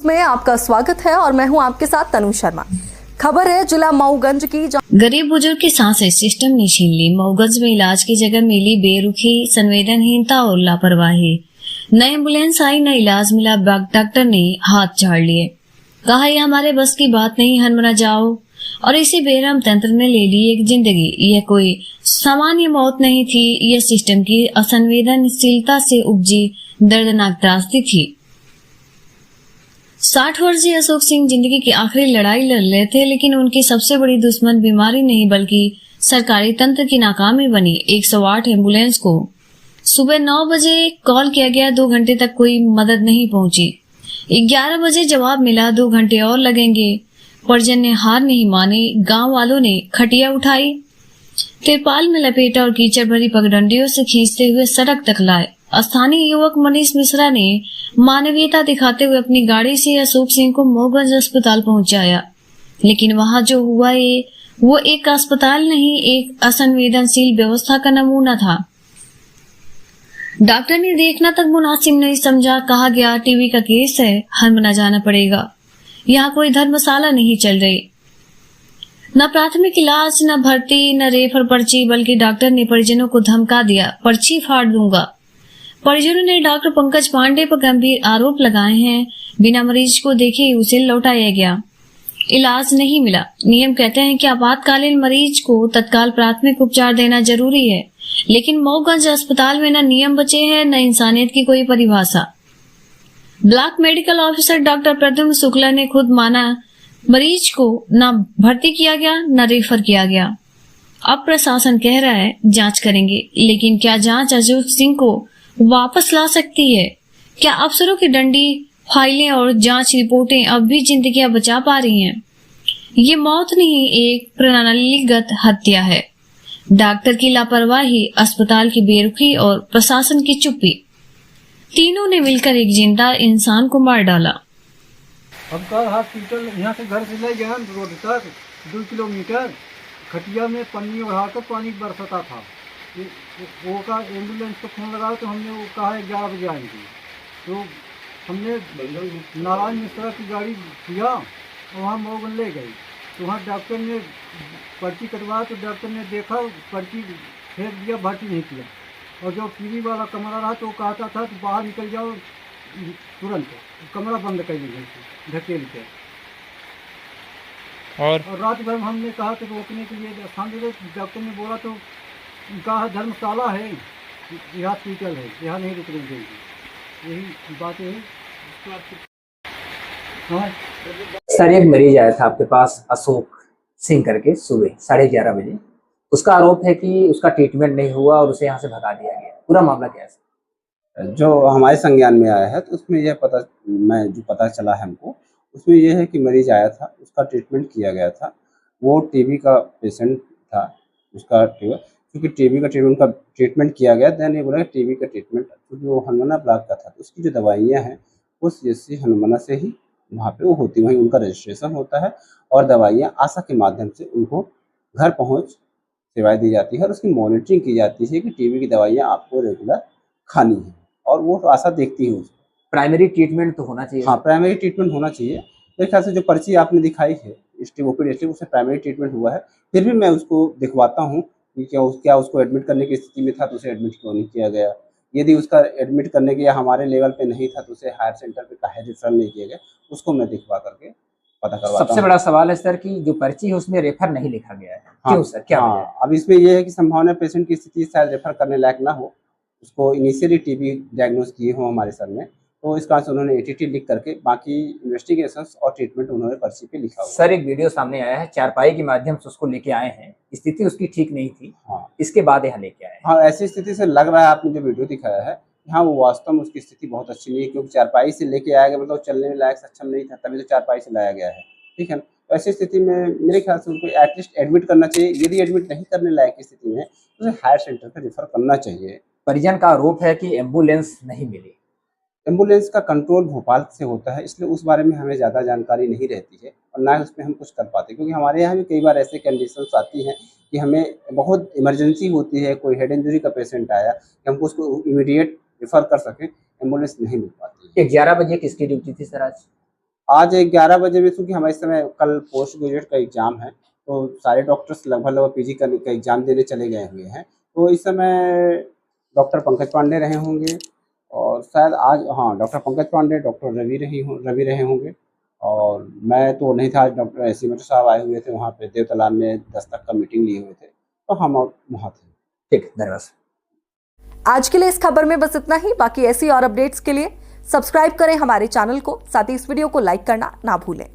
में आपका स्वागत है और मैं हूं आपके साथ तनु शर्मा। खबर है जिला मऊगंज की। गरीब बुजुर्ग की सांसें सिस्टम ने छीन ली। मऊगंज में इलाज की जगह मिली बेरुखी, संवेदनहीनता और लापरवाही। न एम्बुलेंस आई, न इलाज मिला। डॉक्टर ने हाथ झाड़ लिए, कहा यह हमारे बस की बात नहीं, हनमना जाओ। और इसी बेरहम तंत्र ने ले ली एक जिंदगी। यह कोई सामान्य मौत नहीं थी, यह सिस्टम की असंवेदनशीलता से उपजी दर्दनाक त्रासदी थी। 60 वर्षीय अशोक सिंह जिंदगी की आखिरी लड़ाई लड़ रहे थे, लेकिन उनकी सबसे बड़ी दुश्मन बीमारी नहीं बल्कि सरकारी तंत्र की नाकामी बनी। 108 एम्बुलेंस को सुबह 9 बजे कॉल किया गया, 2 घंटे तक कोई मदद नहीं पहुंची। 11 बजे जवाब मिला, 2 घंटे और लगेंगे। परिजन ने हार नहीं मानी। गांव वालों ने खटिया उठाई, तिरपाल में लपेटा और कीचड़ भरी पगडंडियों से खींचते हुए सड़क तक लाए। स्थानीय युवक मनीष मिश्रा ने मानवीयता दिखाते हुए अपनी गाड़ी से अशोक सिंह को मऊगंज अस्पताल पहुंचाया, लेकिन वहां जो हुआ वो एक अस्पताल नहीं, एक असंवेदनशील व्यवस्था का नमूना था। डॉक्टर ने देखना तक मुनासिब नहीं समझा। कहा गया टीबी का केस है, हनमना जाना पड़ेगा। यहाँ कोई धर्मशाला नहीं चल रही, न प्राथमिक इलाज, न भर्ती, न रेफर पर्ची, बल्कि डॉक्टर ने परिजनों को धमका दिया, पर्ची फाड़ दूंगा। परिजनों ने डॉक्टर पंकज पांडे पर गंभीर आरोप लगाए हैं। बिना मरीज को देखे उसे लौटाया गया, इलाज नहीं मिला। नियम कहते हैं कि आपातकालीन मरीज को तत्काल प्राथमिक उपचार देना जरूरी है, लेकिन मऊगंज अस्पताल में न नियम बचे हैं, न इंसानियत की कोई परिभाषा। Block medical officer doctor Pradyumna Shukla ने खुद माना, मरीज को न भर्ती किया गया, न रेफर किया गया। अब प्रशासन कह रहा है जांच करेंगे, लेकिन क्या जांच अशोक सिंह को वापस ला सकती है? क्या अफसरों की डंडी, फाइलें और जांच रिपोर्टें अब भी जिंदगियां बचा पा रही हैं? ये मौत नहीं, एक प्रणालीगत हत्या है। डॉक्टर की लापरवाही, अस्पताल की बेरुखी और प्रशासन की चुप्पी, तीनों ने मिलकर एक जिंदा इंसान को मार डाला। हमका हॉस्पिटल यहाँ से घर से ले गया रोड तक 2 किलोमीटर। खटिया में पन्नी उड़ाकर पानी बरसता था। वो का एम्बुलेंस को फोन लगाया तो हमने वो कहा 11 बजे आएंगे। तो हमने नारायण मिश्रा की गाड़ी किया और वहाँ मऊगंज ले गई। तो वहाँ डॉक्टर ने पर्ची कटवाया तो डॉक्टर ने देखा, पर्ची फेंक दिया, भर्ती नहीं किया। और जो टीवी वाला कमरा रहा तो वो कहता था तो बाहर निकल जाओ तुरंत, कमरा बंद कर लीजिए ढकेल के। और रात भर हमने कहा तो रोकने के लिए स्थान दे। डॉक्टर ने बोला तो कहा धर्मशाला है, यह हॉस्पिटल है, यहाँ नहीं रुकने देंगे। यही बात है। हाँ सर, एक मरीज आया था आपके पास अशोक सिंह करके सुबह 11:30 बजे। उसका आरोप है कि उसका ट्रीटमेंट नहीं हुआ और उसे यहाँ से भगा दिया गया। पूरा मामला क्या है? जो हमारे संज्ञान में आया है तो उसमें यह पता चला है हमको, उसमें यह है कि मरीज आया था, उसका ट्रीटमेंट किया गया था। वो टीबी का पेशेंट था। उसका क्योंकि टीबी का ट्रीटमेंट किया गया, दैन ये बोला टीबी का ट्रीटमेंट, क्योंकि वो हनुमाना ब्लॉक का था तो उसकी जो दवाइयाँ हैं वो सीएससी हनुमाना से ही वहाँ पे वो होती, वहीं उनका रजिस्ट्रेशन होता है और दवाइयाँ आशा के माध्यम से उनको घर पहुँच सेवाएं दी जाती है और उसकी मॉनिटरिंग की जाती है कि टीबी की दवाइयाँ आपको रेगुलर खानी है और वो तो आशा देखती है उसको। प्राइमरी ट्रीटमेंट तो होना चाहिए। हाँ, प्राइमरी ट्रीटमेंट होना चाहिए। मेरे ख्याल से जो पर्ची आपने दिखाई है ओपीडी उससे प्राइमरी ट्रीटमेंट हुआ है। फिर भी मैं उसको दिखवाता हूँ कि क्या उसको एडमिट करने की स्थिति में था तो उसे एडमिट क्यों नहीं किया गया। यदि उसका एडमिट करने के या हमारे लेवल पे नहीं था तो उसे हायर सेंटर पे काहे रेफर नहीं किया गया, उसको मैं दिखवा करके पता करवाता हूँ। सबसे बड़ा सवाल है सर कि जो पर्ची है उसमें रेफर नहीं लिखा गया है। क्यों सर, क्या वजह है? अब इसमें यह है कि संभावना पेशेंट की स्थिति शायद रेफर करने लायक ना हो, उसको इनिशियली टीबी डायग्नोज किए हों हमारे सर में, तो इस कारण से उन्होंने एटीटी लिख करके बाकी इन्वेस्टिगेशंस और ट्रीटमेंट उन्होंने पर्ची पे लिखा हुआ। सर, एक वीडियो सामने आया है, चारपाई के माध्यम से उसको लेके आए हैं, स्थिति उसकी ठीक नहीं थी। हाँ, इसके बाद यहाँ लेके आए। हाँ, ऐसी स्थिति से लग रहा है, आपने जो वीडियो दिखाया है, हाँ वो वास्तव में उसकी स्थिति बहुत अच्छी नहीं है, क्योंकि चारपाई से लेके आया गया, मतलब चलने में लायक सक्षम नहीं था, तभी तो चारपाई से लाया गया है। ठीक है ना? तो ऐसी स्थिति में मेरे ख्याल से उनको एटलीस्ट एडमिट करना चाहिए। यदि एडमिट नहीं करने लायक की स्थिति में तो उसे हायर सेंटर पर रेफर करना चाहिए। परिजन का आरोप है कि एम्बुलेंस नहीं मिली। एम्बुलेंस का कंट्रोल भोपाल से होता है, इसलिए उस बारे में हमें ज़्यादा जानकारी नहीं रहती है और ना उसमें हम कुछ कर पाते, क्योंकि हमारे यहाँ भी कई बार ऐसे कंडीशंस आती हैं कि हमें बहुत इमरजेंसी होती है, कोई हेड इंजरी का पेशेंट आया कि हमको उसको इमीडिएट रेफर कर सकें, एम्बुलेंस नहीं मिल पाती है। 11 बजे किसकी ड्यूटी थी सर आज? आज 11 बजे में, क्योंकि हमारे समय कल पोस्ट ग्रेजुएट का एग्ज़ाम है, तो सारे डॉक्टर्स लगभग पीजी का एग्ज़ाम देने चले गए हुए हैं। तो इस समय डॉक्टर पंकज पांडे रहे होंगे और शायद आज, हाँ, डॉक्टर पंकज पांडे, डॉक्टर रवि रहे होंगे और मैं तो नहीं था। आज डॉक्टर एस सी मेटर साहब आए हुए थे वहाँ पे देवतालाब में, दस्तक का मीटिंग लिए हुए थे, तो हम वहाँ थे। ठीक, धन्यवाद। आज के लिए इस खबर में बस इतना ही। बाकी ऐसी और अपडेट्स के लिए सब्सक्राइब करें हमारे चैनल को, साथ ही इस वीडियो को लाइक करना ना भूलें।